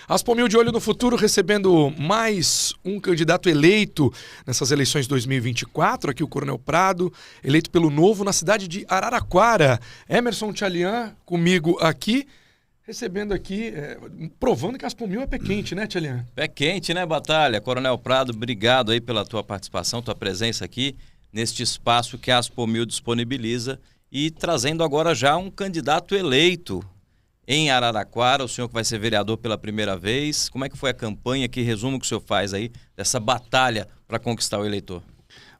Aspomil de olho no futuro, recebendo mais um candidato eleito nessas eleições 2024, aqui o Coronel Prado, eleito pelo Novo na cidade de Araraquara. Emerson Tchalian comigo aqui, recebendo aqui, provando que Aspomil é pé quente, né, Tchalian? Pé quente, né, Batalha? Coronel Prado, obrigado aí pela tua participação, tua presença aqui neste espaço que a Aspomil disponibiliza e trazendo agora já um candidato eleito em Araraquara, o senhor que vai ser vereador pela primeira vez. Como é que foi a campanha? Que resumo que o senhor faz aí dessa batalha para conquistar o eleitor?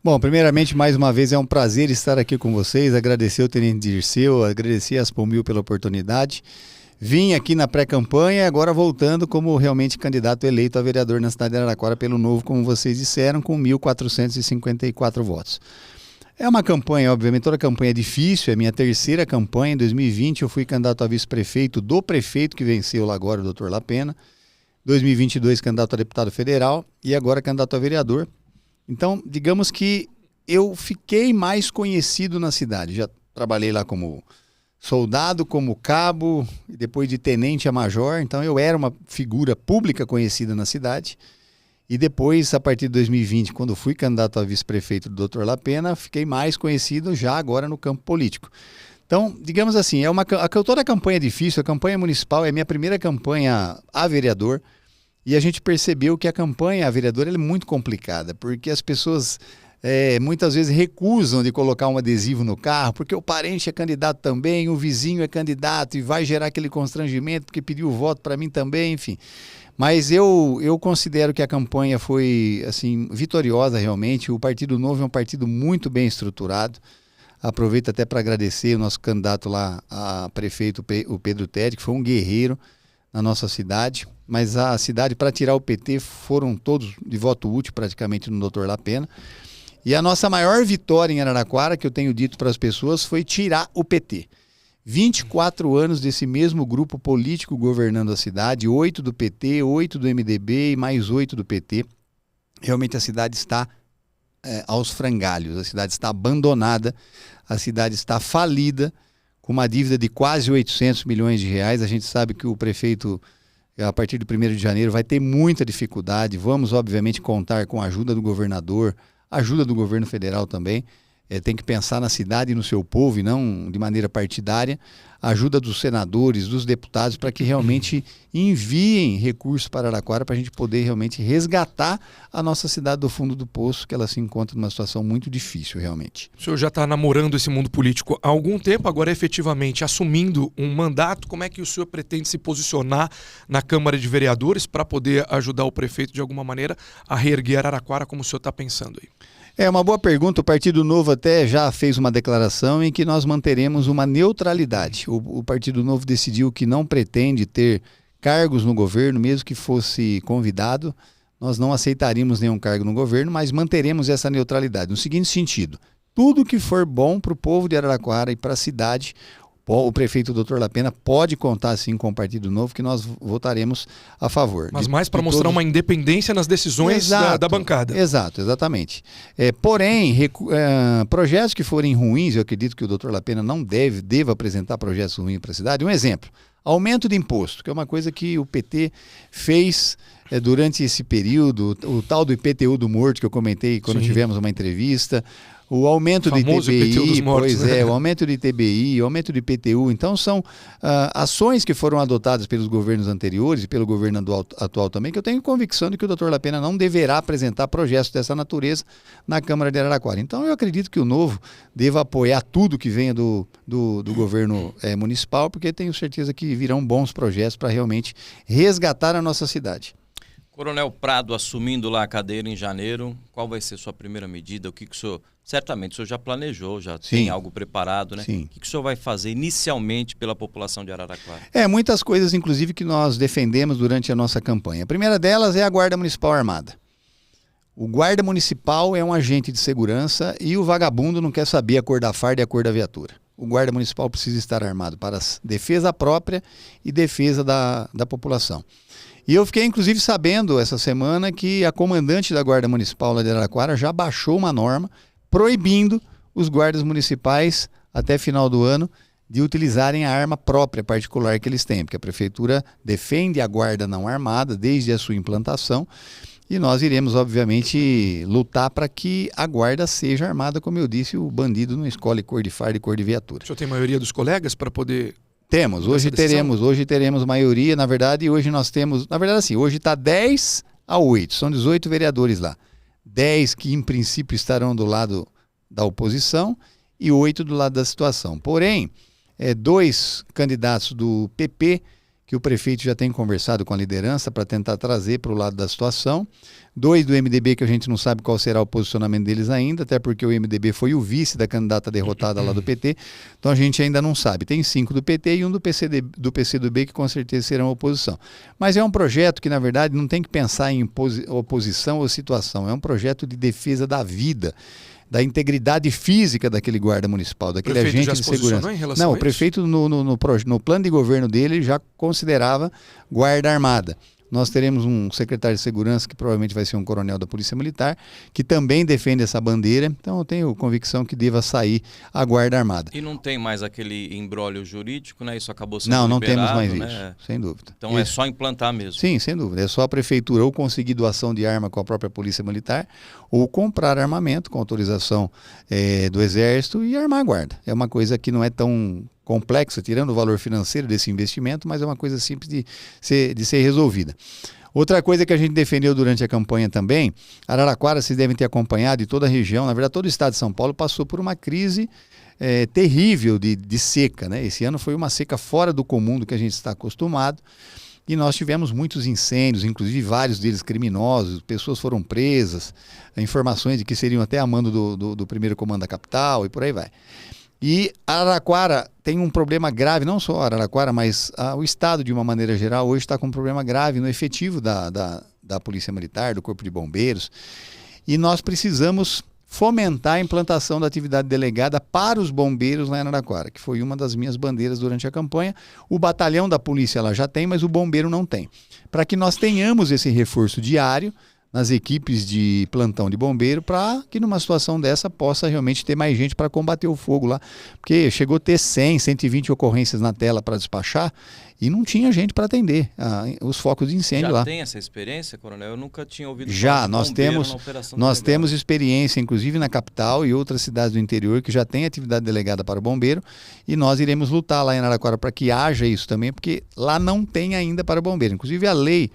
Bom, primeiramente, mais uma vez, é um prazer estar aqui com vocês, agradecer o Tenente Dirceu, agradecer a Aspomil pela oportunidade. Vim aqui na pré-campanha e agora voltando como realmente candidato eleito a vereador na cidade de Araraquara pelo Novo, como vocês disseram, com 1.454 votos. É uma campanha, obviamente, toda campanha é difícil, é minha terceira campanha. Em 2020 eu fui candidato a vice-prefeito do prefeito que venceu lá agora, o Dr. Lapena. 2022 candidato a deputado federal e agora candidato a vereador. Então, digamos que eu fiquei mais conhecido na cidade. Já trabalhei lá como soldado, como cabo, e depois de tenente a major. Então eu era uma figura pública conhecida na cidade. E depois, a partir de 2020, quando fui candidato a vice-prefeito do Dr. Lapena, fiquei mais conhecido já agora no campo político. Então, digamos assim, toda a campanha é difícil, a campanha municipal é a minha primeira campanha a vereador, e a gente percebeu que a campanha a vereador é muito complicada, porque as pessoas muitas vezes recusam de colocar um adesivo no carro, porque o parente é candidato também, o vizinho é candidato, e vai gerar aquele constrangimento, porque pediu voto para mim também, enfim. Mas eu considero que a campanha foi assim, vitoriosa realmente. O Partido Novo é um partido muito bem estruturado. Aproveito até para agradecer o nosso candidato lá a prefeito, o Pedro Tede, que foi um guerreiro na nossa cidade. Mas a cidade, para tirar o PT, foram todos de voto útil praticamente no Dr. Lapena. E a nossa maior vitória em Araraquara, que eu tenho dito para as pessoas, foi tirar o PT. 24 anos desse mesmo grupo político governando a cidade, 8 do PT, 8 do MDB e mais 8 do PT. Realmente a cidade está aos frangalhos, a cidade está abandonada, a cidade está falida, com uma dívida de quase 800 milhões de reais. A gente sabe que o prefeito, a partir de 1º de janeiro, vai ter muita dificuldade. Vamos, obviamente, contar com a ajuda do governador, ajuda do governo federal também. Tem que pensar na cidade e no seu povo e não de maneira partidária. Ajuda dos senadores, dos deputados, para que realmente enviem recursos para Araraquara para a gente poder realmente resgatar a nossa cidade do fundo do poço, que ela se encontra numa situação muito difícil realmente. O senhor já está namorando esse mundo político há algum tempo, agora efetivamente assumindo um mandato. Como é que o senhor pretende se posicionar na Câmara de Vereadores para poder ajudar o prefeito de alguma maneira a reerguer Araraquara, como o senhor está pensando aí? É uma boa pergunta. O Partido Novo até já fez uma declaração em que nós manteremos uma neutralidade. O Partido Novo decidiu que não pretende ter cargos no governo, mesmo que fosse convidado. Nós não aceitaríamos nenhum cargo no governo, mas manteremos essa neutralidade. No seguinte sentido, tudo que for bom para o povo de Araraquara e para a cidade, o prefeito Dr. Lapena pode contar sim com o Partido Novo, que nós votaremos a favor. Mas mais para mostrar uma independência nas decisões da bancada. Exatamente. Porém, projetos que forem ruins, eu acredito que o Dr. Lapena não deva apresentar projetos ruins para a cidade. Um exemplo, aumento de imposto, que é uma coisa que o PT fez durante esse período, o tal do IPTU do morto que eu comentei quando tivemos uma entrevista. O aumento de ITBI, o aumento de ITBI, o aumento de IPTU. Então são ações que foram adotadas pelos governos anteriores e pelo governo atual também, que eu tenho convicção de que o Dr. Lapena não deverá apresentar projetos dessa natureza na Câmara de Araraquara. Então eu acredito que o Novo deva apoiar tudo que venha do governo municipal, porque tenho certeza que virão bons projetos para realmente resgatar a nossa cidade. Coronel Prado assumindo lá a cadeira em janeiro, qual vai ser sua primeira medida? O que o senhor, certamente o senhor já planejou, já tem algo preparado, né? Sim. O que o senhor vai fazer inicialmente pela população de Araraquara? Muitas coisas, inclusive, que nós defendemos durante a nossa campanha. A primeira delas é a Guarda Municipal Armada. O guarda municipal é um agente de segurança e o vagabundo não quer saber a cor da farda e a cor da viatura. O guarda municipal precisa estar armado para defesa própria e defesa da população. E eu fiquei, inclusive, sabendo essa semana que a comandante da Guarda Municipal lá de Araraquara já baixou uma norma proibindo os guardas municipais, até final do ano, de utilizarem a arma própria particular que eles têm, porque a prefeitura defende a guarda não armada desde a sua implantação, e nós iremos, obviamente, lutar para que a guarda seja armada. Como eu disse, o bandido não escolhe cor de farda e cor de viatura. O senhor tem maioria dos colegas para poder... Temos, hoje teremos maioria. Na verdade, hoje nós temos, assim, hoje está 10-8, são 18 vereadores lá. 10 que em princípio estarão do lado da oposição e 8 do lado da situação. Porém, 2 candidatos do PP, que o prefeito já tem conversado com a liderança para tentar trazer para o lado da situação. 2 do MDB, que a gente não sabe qual será o posicionamento deles ainda, até porque o MDB foi o vice da candidata derrotada lá do PT, então a gente ainda não sabe. Tem 5 do PT e 1 do PCdoB, que com certeza serão oposição. Mas é um projeto que, na verdade, não tem que pensar em oposição ou situação, é um projeto de defesa da vida, da integridade física daquele guarda municipal, daquele agente de segurança. Não, o prefeito no plano de governo dele já considerava guarda armada. Nós teremos um secretário de segurança, que provavelmente vai ser um coronel da Polícia Militar, que também defende essa bandeira, então eu tenho convicção que deva sair a guarda armada. E não tem mais aquele imbróglio jurídico, né? Isso acabou sendo não liberado, temos mais né? isso, sem dúvida. Então é só implantar mesmo. Sim, sem dúvida. É só a prefeitura ou conseguir doação de arma com a própria Polícia Militar ou comprar armamento com autorização do Exército e armar a guarda. É uma coisa que não é tão complexa, tirando o valor financeiro desse investimento, mas é uma coisa simples de ser resolvida. Outra coisa que a gente defendeu durante a campanha também, Araraquara, vocês devem ter acompanhado, e toda a região, na verdade todo o estado de São Paulo passou por uma crise terrível de seca, né? Esse ano foi uma seca fora do comum do que a gente está acostumado, e nós tivemos muitos incêndios, inclusive vários deles criminosos, pessoas foram presas, informações de que seriam até a mando do primeiro comando da capital e por aí vai. E Araraquara tem um problema grave, não só Araraquara, mas o estado de uma maneira geral hoje está com um problema grave no efetivo da Polícia Militar, do Corpo de Bombeiros, e nós precisamos fomentar a implantação da atividade delegada para os bombeiros lá em Araraquara, que foi uma das minhas bandeiras durante a campanha. O batalhão da polícia ela já tem, mas o bombeiro não tem. Para que nós tenhamos esse reforço diário nas equipes de plantão de bombeiro, para que numa situação dessa possa realmente ter mais gente para combater o fogo lá, porque chegou a ter 100, 120 ocorrências na tela para despachar e não tinha gente para atender os focos de incêndio lá. Já tem essa experiência, coronel? Eu nunca tinha ouvido falar de nós temos experiência, inclusive na capital e outras cidades do interior que já tem atividade delegada para o bombeiro, e nós iremos lutar lá em Araraquara para que haja isso também, porque lá não tem ainda para o bombeiro. Inclusive a lei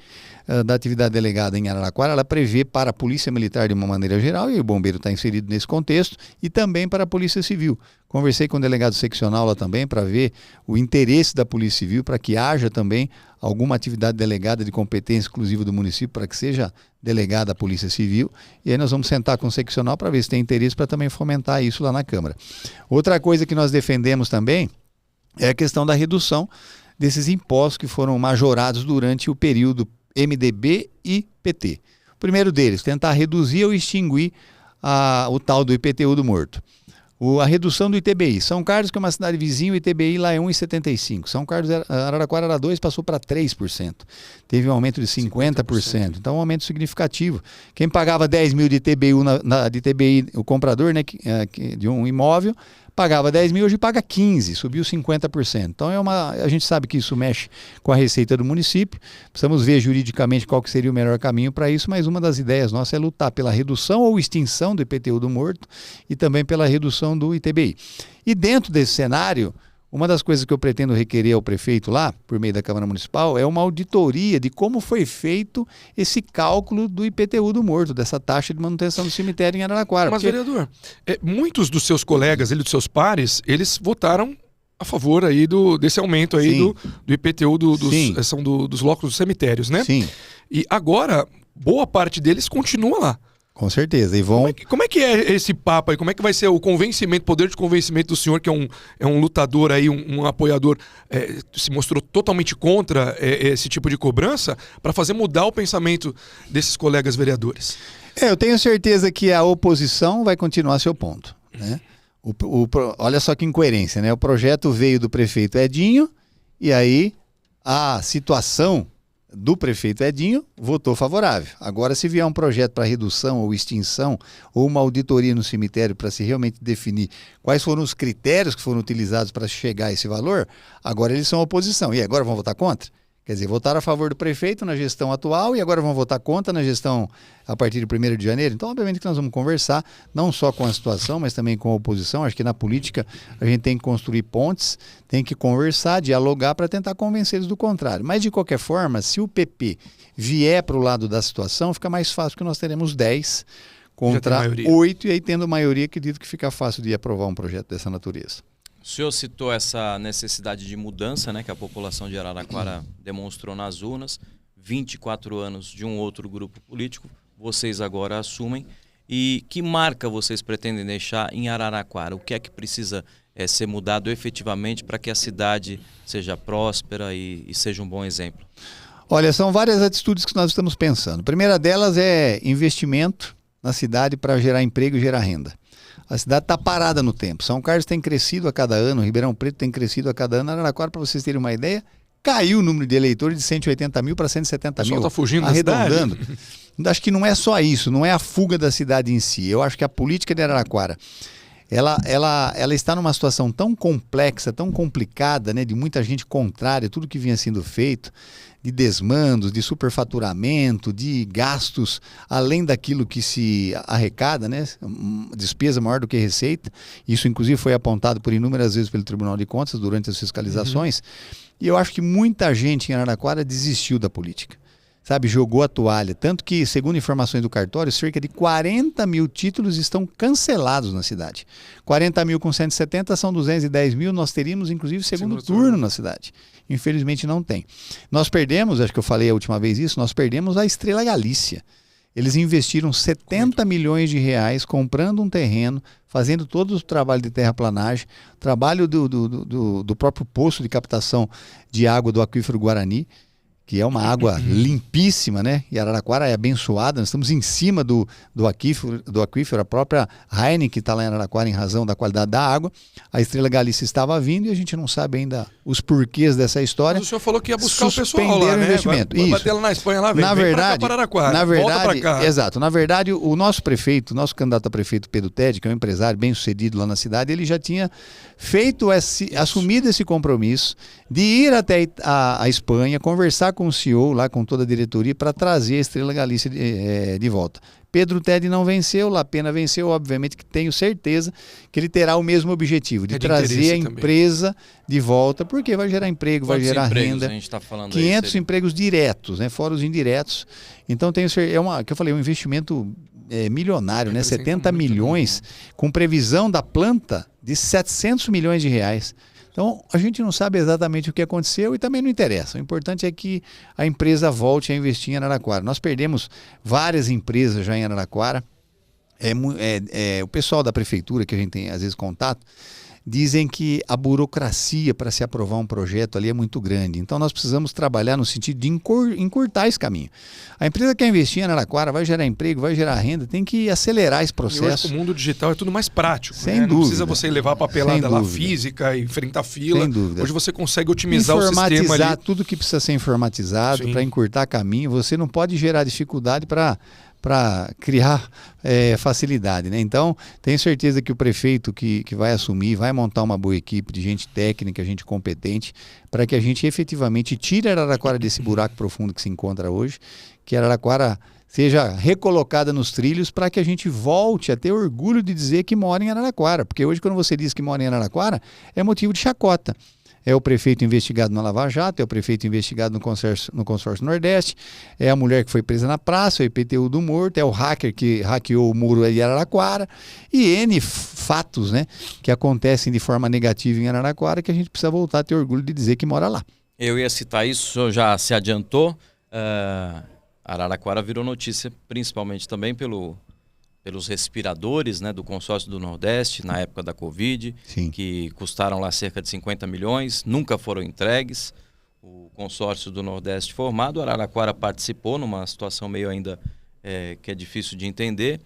da atividade delegada em Araraquara, ela prevê para a Polícia Militar de uma maneira geral, e o bombeiro está inserido nesse contexto, e também para a Polícia Civil. Conversei com o delegado seccional lá também para ver o interesse da Polícia Civil para que haja também alguma atividade delegada de competência exclusiva do município para que seja delegada a Polícia Civil, e aí nós vamos sentar com o seccional para ver se tem interesse para também fomentar isso lá na Câmara. Outra coisa que nós defendemos também é a questão da redução desses impostos que foram majorados durante o período MDB e PT. O primeiro deles, tentar reduzir ou extinguir o tal do IPTU do morto. A redução do ITBI. São Carlos, que é uma cidade vizinha, o ITBI lá é 1,75. São Carlos, Araraquara era 2%, passou para 3%. Teve um aumento de 50%. Então, um aumento significativo. Quem pagava 10 mil de ITBI, o comprador, né, de um imóvel, pagava 10 mil, hoje paga 15, subiu 50%. Então a gente sabe que isso mexe com a receita do município, precisamos ver juridicamente qual que seria o melhor caminho para isso, mas uma das ideias nossas é lutar pela redução ou extinção do IPTU do morto e também pela redução do ITBI. E dentro desse cenário, uma das coisas que eu pretendo requerer ao prefeito lá, por meio da Câmara Municipal, é uma auditoria de como foi feito esse cálculo do IPTU do morto, dessa taxa de manutenção do cemitério em Araraquara. Mas, vereador, muitos dos seus colegas, dos seus pares, eles votaram a favor aí desse aumento aí do IPTU dos locos dos cemitérios, né? Sim. E agora, boa parte deles continua lá. Com certeza. E vão... Como é que é esse papo aí? Como é que vai ser o convencimento, poder de convencimento do senhor, que é um lutador aí, um apoiador, se mostrou totalmente contra esse tipo de cobrança, para fazer mudar o pensamento desses colegas vereadores? Eu tenho certeza que a oposição vai continuar seu ponto, né? Olha só que incoerência, né? O projeto veio do prefeito Edinho, e aí a situação do prefeito Edinho, votou favorável. Agora, se vier um projeto para redução ou extinção, ou uma auditoria no cemitério para se realmente definir quais foram os critérios que foram utilizados para chegar a esse valor, agora eles são oposição. E agora vão votar contra? Quer dizer, votaram a favor do prefeito na gestão atual e agora vão votar contra na gestão a partir de 1º de janeiro. Então, obviamente que nós vamos conversar, não só com a situação, mas também com a oposição. Acho que na política a gente tem que construir pontes, tem que conversar, dialogar para tentar convencer eles do contrário. Mas, de qualquer forma, se o PP vier para o lado da situação, fica mais fácil, porque nós teremos 10 contra 8, e aí tendo maioria, acredito que fica fácil de aprovar um projeto dessa natureza. O senhor citou essa necessidade de mudança, né, que a população de Araraquara demonstrou nas urnas, 24 anos de um outro grupo político, vocês agora assumem. E que marca vocês pretendem deixar em Araraquara? O que é que precisa ser mudado efetivamente para que a cidade seja próspera e seja um bom exemplo? Olha, são várias atitudes que nós estamos pensando. A primeira delas é investimento na cidade para gerar emprego e gerar renda. A cidade está parada no tempo. São Carlos tem crescido a cada ano, Ribeirão Preto tem crescido a cada ano. Araraquara, para vocês terem uma ideia, caiu o número de eleitores de 180 mil para 170 mil. Está fugindo arredondando. Da cidade. Acho que não é só isso, não é a fuga da cidade em si. Eu acho que a política de Araraquara, ela está numa situação tão complexa, tão complicada, né, de muita gente contrária, tudo que vinha sendo feito, de desmandos, de superfaturamento, de gastos além daquilo que se arrecada, né? Despesa maior do que receita. Isso, inclusive, foi apontado por inúmeras vezes pelo Tribunal de Contas durante as fiscalizações. E eu acho que muita gente em Araraquara desistiu da política. Sabe, jogou a toalha. Tanto que, segundo informações do cartório, cerca de 40 mil títulos estão cancelados na cidade. 40 mil com 170 são 210 mil. Nós teríamos, inclusive, segundo turno na cidade. Infelizmente não tem. Nós perdemos, acho que eu falei a última vez isso, nós perdemos a Estrela Galícia. Eles investiram 70 milhões de reais comprando um terreno, fazendo todo o trabalho de terraplanagem, trabalho do próprio poço de captação de água do aquífero Guarani, que é uma água limpíssima, né? E Araraquara é abençoada, nós estamos em cima do aquífero, a própria Heineken que está lá em Araraquara em razão da qualidade da água. A Estrela Galícia estava vindo e a gente não sabe ainda os porquês dessa história. Mas o senhor falou que ia buscar o pessoal lá, né? Investimento. Vai bater lá na Espanha, lá, vem pra cá para Araraquara, volta pra cá. Exato. Na verdade, o nosso prefeito, nosso candidato a prefeito, Pedro Tede, que é um empresário bem sucedido lá na cidade, ele já tinha feito assumido esse compromisso de ir até a Espanha, conversar com o CEO, lá com toda a diretoria, para trazer a Estrela Galícia de volta. Pedro Tede não venceu, Lapena venceu, obviamente que tenho certeza que ele terá o mesmo objetivo, de trazer a empresa de volta, porque vai gerar emprego, vai gerar renda. A gente tá falando 500 empregos diretos, né, fora os indiretos. Então tem que eu falei, um investimento milionário, né, 70 milhões, com previsão da planta de 700 milhões de reais. Então, a gente não sabe exatamente o que aconteceu e também não interessa. O importante é que a empresa volte a investir em Araraquara. Nós perdemos várias empresas já em Araraquara. O pessoal da prefeitura, que a gente tem às vezes contato, dizem que a burocracia para se aprovar um projeto ali é muito grande. Então nós precisamos trabalhar no sentido de encurtar esse caminho. A empresa que quer investir em Araraquara vai gerar emprego, vai gerar renda, tem que acelerar esse processo. E hoje, o mundo digital é tudo mais prático. Sem dúvida. Não precisa você levar a papelada lá física e enfrentar fila. Sem dúvida. Hoje você consegue otimizar o sistema ali. Informatizar tudo que precisa ser informatizado para encurtar caminho. Você não pode gerar dificuldade para criar facilidade, né? Então, tenho certeza que o prefeito que vai assumir, vai montar uma boa equipe de gente técnica, gente competente, para que a gente efetivamente tire Araraquara desse buraco profundo que se encontra hoje, que Araraquara seja recolocada nos trilhos para que a gente volte a ter orgulho de dizer que mora em Araraquara, porque hoje quando você diz que mora em Araraquara, é motivo de chacota. É o prefeito investigado na Lava Jato, é o prefeito investigado no consórcio Nordeste, é a mulher que foi presa na praça, é o IPTU do morto, é o hacker que hackeou o muro de Araraquara e N fatos, né, que acontecem de forma negativa em Araraquara que a gente precisa voltar a ter orgulho de dizer que mora lá. Eu ia citar isso, o senhor já se adiantou. Araraquara virou notícia principalmente também pelos respiradores, né, do consórcio do Nordeste, na época da Covid, que custaram lá cerca de 50 milhões, nunca foram entregues. O consórcio do Nordeste formado, Araraquara participou numa situação meio ainda que é difícil de entender.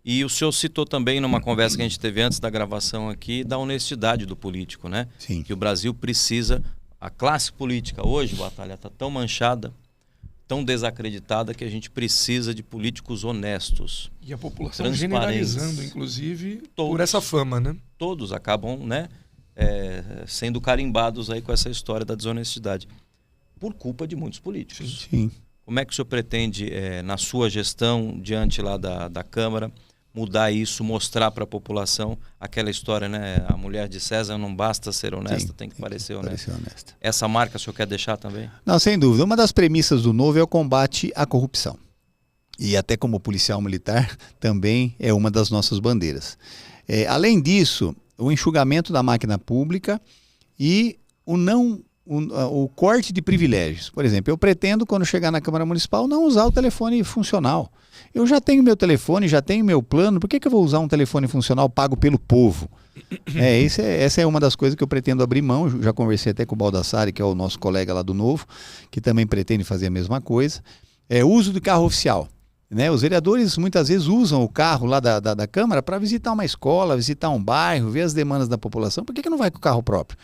E o senhor citou também numa conversa que a gente teve antes da gravação aqui, da honestidade do político, né? Sim. Que o Brasil precisa, a classe política hoje, Batalha, está tão manchada tão desacreditada que a gente precisa de políticos honestos. E a população generalizando, inclusive, por essa fama, né? Todos acabam, né, sendo carimbados aí com essa história da desonestidade, por culpa de muitos políticos. Sim. Como é que o senhor pretende, na sua gestão, diante lá da Câmara, mudar isso, mostrar para a população aquela história, né? A mulher de César não basta ser honesta, tem que parecer honesta. Essa marca o senhor quer deixar também? Não, sem dúvida. Uma das premissas do Novo é o combate à corrupção. E até como policial militar também é uma das nossas bandeiras. Além disso, o enxugamento da máquina pública e o corte de privilégios. Por exemplo, eu pretendo, quando chegar na Câmara Municipal, não usar o telefone funcional. Eu já tenho meu telefone, já tenho meu plano, por que eu vou usar um telefone funcional pago pelo povo? Essa é uma das coisas que eu pretendo abrir mão. Eu já conversei até com o Baldassari, que é o nosso colega lá do Novo, que também pretende fazer a mesma coisa. O uso do carro oficial. Né? Os vereadores muitas vezes usam o carro lá da Câmara para visitar uma escola, visitar um bairro, ver as demandas da população. Por que não vai com o carro próprio?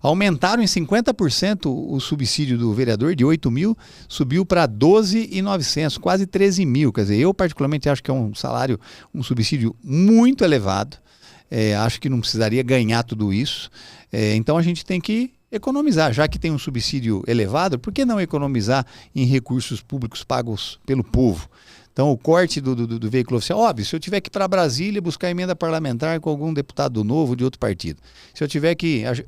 Aumentaram em 50% o subsídio do vereador, de 8 mil, subiu para 12.900, quase 13 mil. Quer dizer, eu particularmente acho que é um subsídio muito elevado. Acho que não precisaria ganhar tudo isso. Então a gente tem que economizar. Já que tem um subsídio elevado, por que não economizar em recursos públicos pagos pelo povo? Então, o corte do veículo oficial, óbvio, se eu tiver que ir para Brasília buscar emenda parlamentar com algum deputado novo de outro partido, se eu tiver que ir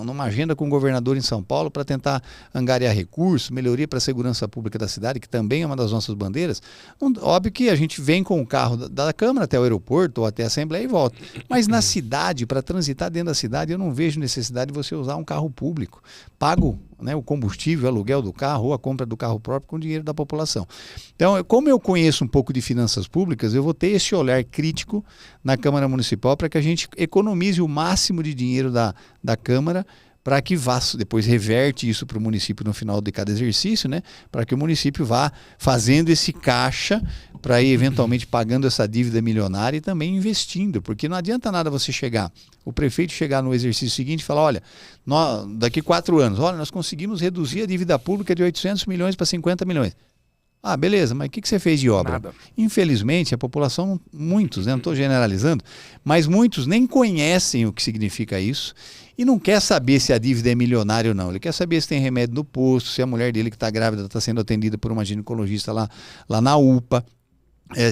numa agenda com o governador em São Paulo para tentar angariar recursos, melhoria para a segurança pública da cidade, que também é uma das nossas bandeiras, óbvio que a gente vem com o carro da Câmara até o aeroporto ou até a Assembleia e volta. Mas na cidade, para transitar dentro da cidade, eu não vejo necessidade de você usar um carro público. Pago, né, o combustível, o aluguel do carro ou a compra do carro próprio com o dinheiro da população. Então, como eu conheço um pouco de finanças públicas, eu vou ter esse olhar crítico na Câmara Municipal para que a gente economize o máximo de dinheiro da Câmara, para que depois reverte isso para o município no final de cada exercício, né? Para que o município vá fazendo esse caixa para ir eventualmente pagando essa dívida milionária e também investindo, porque não adianta nada o prefeito chegar no exercício seguinte e falar, olha, daqui 4 anos, nós conseguimos reduzir a dívida pública de 800 milhões para 50 milhões. Ah, beleza, mas o que você fez de obra? Nada. Infelizmente, a população, muitos, né, não estou generalizando, mas muitos nem conhecem o que significa isso e não quer saber se a dívida é milionária ou não. Ele quer saber se tem remédio no posto, se a mulher dele que está grávida está sendo atendida por uma ginecologista lá na UPA.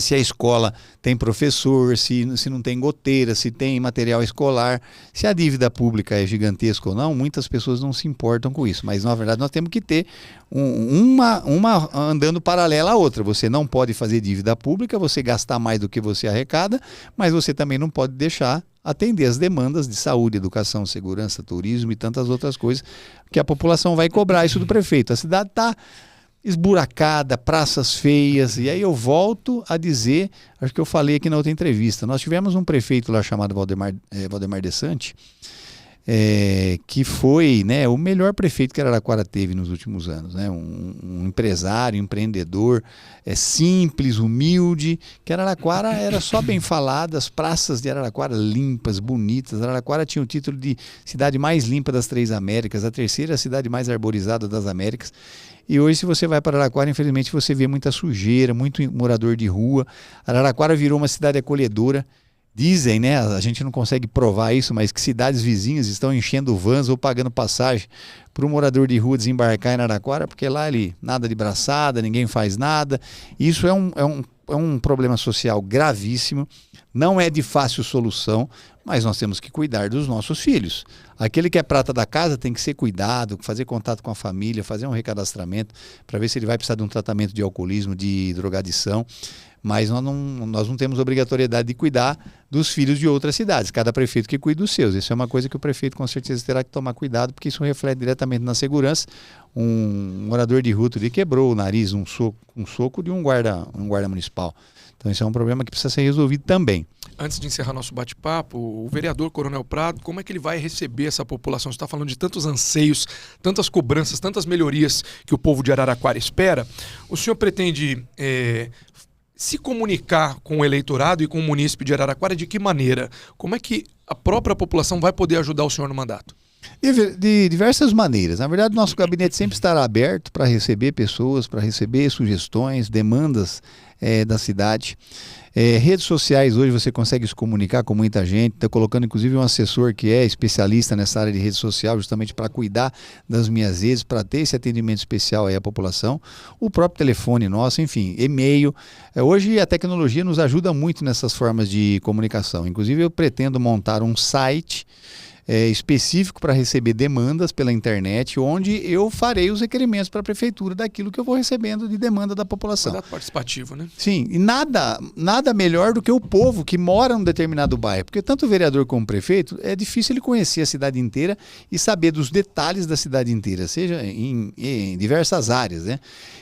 Se a escola tem professor, se não tem goteira, se tem material escolar, se a dívida pública é gigantesca ou não, muitas pessoas não se importam com isso. Mas, na verdade, nós temos que ter uma andando paralela à outra. Você não pode fazer dívida pública, você gastar mais do que você arrecada, mas você também não pode deixar atender as demandas de saúde, educação, segurança, turismo e tantas outras coisas que a população vai cobrar isso do prefeito. A cidade está esburacada, praças feias, e aí eu volto a dizer, acho que eu falei aqui na outra entrevista, nós tivemos um prefeito lá chamado Valdemar De Santi, que foi, né, o melhor prefeito que Araraquara teve nos últimos anos, né, um empresário, empreendedor, simples, humilde, que Araraquara era só bem falada, as praças de Araraquara limpas, bonitas. Araraquara tinha o título de cidade mais limpa das 3 Américas, a terceira cidade mais arborizada das Américas. E hoje, se você vai para Araraquara, infelizmente você vê muita sujeira, muito morador de rua. Araraquara virou uma cidade acolhedora. Dizem, né, a gente não consegue provar isso, mas que cidades vizinhas estão enchendo vans ou pagando passagem para o morador de rua desembarcar em Araraquara, porque lá ele nada de braçada, ninguém faz nada. Isso é um problema social gravíssimo, não é de fácil solução, mas nós temos que cuidar dos nossos filhos. Aquele que é prata da casa tem que ser cuidado, fazer contato com a família, fazer um recadastramento para ver se ele vai precisar de um tratamento de alcoolismo, de drogadição. Mas nós não temos obrigatoriedade de cuidar dos filhos de outras cidades. Cada prefeito que cuida dos seus. Isso é uma coisa que o prefeito com certeza terá que tomar cuidado, porque isso reflete diretamente na segurança. Um morador de rua ali quebrou o nariz, um soco de um guarda municipal. Então isso é um problema que precisa ser resolvido também. Antes de encerrar nosso bate-papo, o vereador Coronel Prado, como é que ele vai receber essa população? Você está falando de tantos anseios, tantas cobranças, tantas melhorias que o povo de Araraquara espera. O senhor pretende se comunicar com o eleitorado e com o munícipe de Araraquara de que maneira? Como é que a própria população vai poder ajudar o senhor no mandato? De diversas maneiras. Na verdade, nosso gabinete sempre estará aberto para receber pessoas, para receber sugestões, demandas da cidade. Redes sociais, hoje você consegue se comunicar com muita gente, está colocando inclusive um assessor que é especialista nessa área de rede social, justamente para cuidar das minhas redes, para ter esse atendimento especial aí à população. O próprio telefone nosso, enfim, e-mail. Hoje a tecnologia nos ajuda muito nessas formas de comunicação. Inclusive eu pretendo montar um site específico para receber demandas pela internet, onde eu farei os requerimentos para a prefeitura daquilo que eu vou recebendo de demanda da população. Mandato participativo, né? Sim, e nada melhor do que o povo que mora num determinado bairro, porque tanto o vereador como o prefeito, é difícil ele conhecer a cidade inteira e saber dos detalhes da cidade inteira, seja em diversas áreas, né?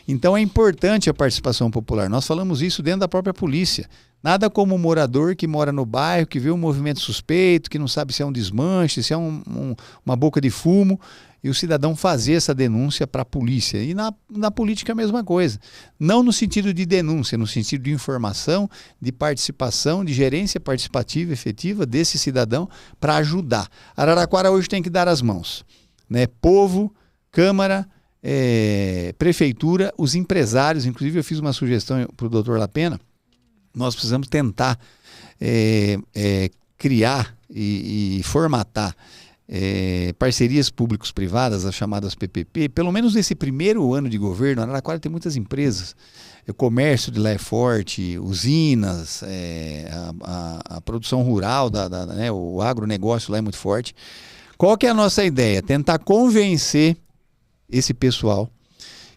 Então é importante a participação popular. Nós falamos isso dentro da própria polícia. Nada como um morador que mora no bairro, que vê um movimento suspeito, que não sabe se é um desmanche, se é uma boca de fumo, e o cidadão fazer essa denúncia para a polícia. E na política é a mesma coisa. Não no sentido de denúncia, no sentido de informação, de participação, de gerência participativa efetiva desse cidadão para ajudar. Araraquara hoje tem que dar as mãos, né? Povo, Câmara, Prefeitura, os empresários. Inclusive eu fiz uma sugestão para o doutor Lapena. Nós precisamos tentar criar e formatar parcerias públicos-privadas, as chamadas PPP. Pelo menos nesse primeiro ano de governo, Araraquara tem muitas empresas. O comércio de lá é forte, usinas, a produção rural, né, o agronegócio lá é muito forte. Qual que é a nossa ideia? Tentar convencer esse pessoal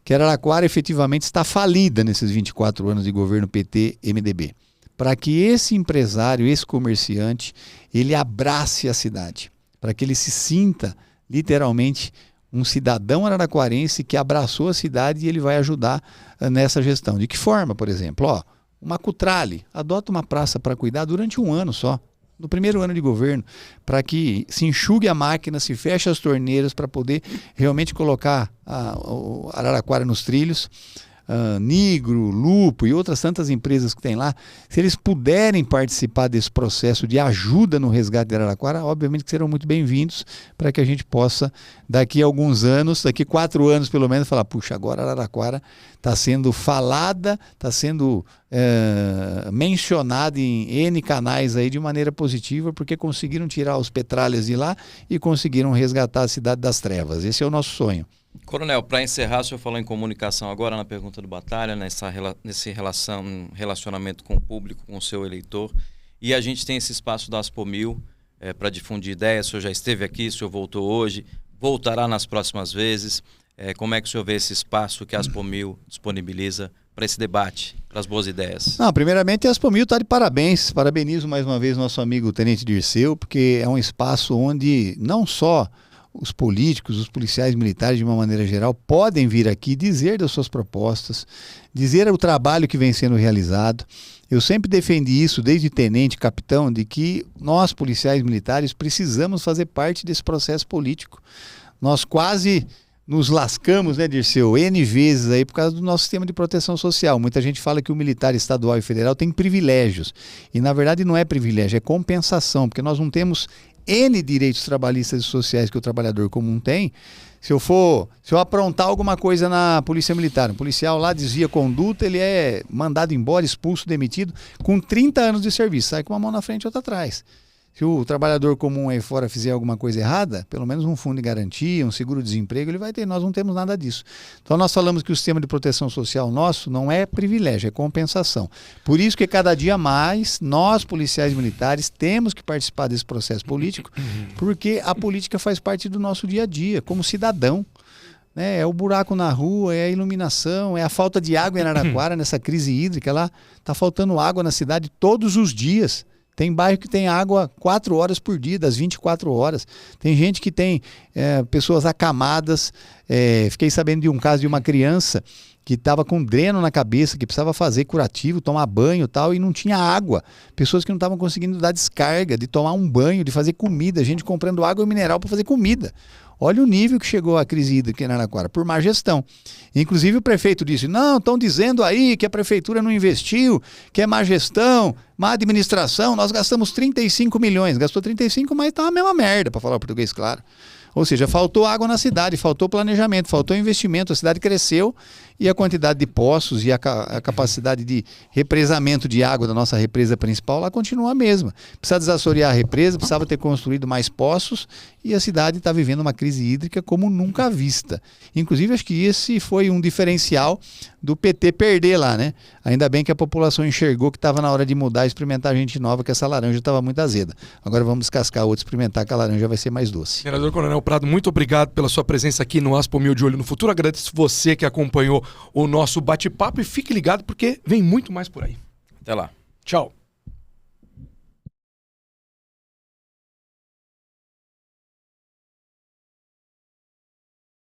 que Araraquara efetivamente está falida nesses 24 anos de governo PT-MDB, para que esse empresário, esse comerciante, ele abrace a cidade, para que ele se sinta literalmente um cidadão araraquarense que abraçou a cidade e ele vai ajudar nessa gestão. De que forma, por exemplo? Uma Cutrale, adota uma praça para cuidar durante um ano só, no primeiro ano de governo, para que se enxugue a máquina, se feche as torneiras para poder realmente colocar o Araraquara nos trilhos. Nigro, Lupo e outras tantas empresas que tem lá, se eles puderem participar desse processo de ajuda no resgate de Araraquara, obviamente que serão muito bem-vindos para que a gente possa, daqui a alguns anos, daqui 4 anos pelo menos, falar, puxa, agora Araraquara está sendo falada, está sendo mencionada em N canais aí de maneira positiva, porque conseguiram tirar os petralhas de lá e conseguiram resgatar a cidade das trevas. Esse é o nosso sonho. Coronel, para encerrar, o senhor falou em comunicação agora na pergunta do Batalha, nesse relacionamento com o público, com o seu eleitor, e a gente tem esse espaço da Aspomil para difundir ideias. O senhor já esteve aqui, o senhor voltou hoje, voltará nas próximas vezes. Como é que o senhor vê esse espaço que a Aspomil disponibiliza para esse debate, para as boas ideias? Primeiramente, a Aspomil está de parabéns. Parabenizo mais uma vez nosso amigo Tenente Dirceu, porque é um espaço onde não só os políticos, os policiais militares de uma maneira geral podem vir aqui dizer das suas propostas, dizer o trabalho que vem sendo realizado. Eu sempre defendi isso desde tenente, capitão, de que nós policiais militares precisamos fazer parte desse processo político. Nós quase nos lascamos, né, Dirceu, N vezes aí por causa do nosso sistema de proteção social. Muita gente fala que o militar estadual e federal tem privilégios. E na verdade não é privilégio, é compensação, porque nós não temos N direitos trabalhistas e sociais que o trabalhador comum tem. Se eu aprontar alguma coisa na polícia militar, um policial lá desvia conduta, ele é mandado embora, expulso, demitido, com 30 anos de serviço, sai com uma mão na frente e outra atrás. Se o trabalhador comum aí fora fizer alguma coisa errada, pelo menos um fundo de garantia, um seguro-desemprego, ele vai ter. Nós não temos nada disso. Então nós falamos que o sistema de proteção social nosso não é privilégio, é compensação. Por isso que cada dia mais nós, policiais militares, temos que participar desse processo político, porque a política faz parte do nosso dia a dia, como cidadão. É o buraco na rua, é a iluminação, é a falta de água em Araraquara, nessa crise hídrica lá. Está faltando água na cidade todos os dias. Tem bairro que tem água 4 horas por dia, das 24 horas. Tem gente que tem pessoas acamadas. Fiquei sabendo de um caso de uma criança que estava com dreno na cabeça, que precisava fazer curativo, tomar banho e tal, e não tinha água. Pessoas que não estavam conseguindo dar descarga, de tomar um banho, de fazer comida. Gente comprando água mineral para fazer comida. Olha o nível que chegou a crise hídrica em Araraquara, por má gestão. Inclusive o prefeito disse, não, estão dizendo aí que a prefeitura não investiu, que é má gestão, má administração, nós gastamos 35 milhões. Gastou 35, mas tá a mesma merda, para falar o português claro. Ou seja, faltou água na cidade, faltou planejamento, faltou investimento, a cidade cresceu e a quantidade de poços e a capacidade de represamento de água da nossa represa principal lá continua a mesma. Precisa desassorear a represa, precisava ter construído mais poços e a cidade está vivendo uma crise hídrica como nunca vista. Inclusive, acho que esse foi um diferencial do PT perder lá, né? Ainda bem que a população enxergou que estava na hora de mudar e experimentar gente nova, que essa laranja estava muito azeda. Agora vamos descascar outra, experimentar que a laranja vai ser mais doce. Senador Coronel Prado, muito obrigado pela sua presença aqui no ASPOMIL de Olho no Futuro. Agradeço você que acompanhou o nosso bate-papo e fique ligado porque vem muito mais por aí. Até lá. Tchau.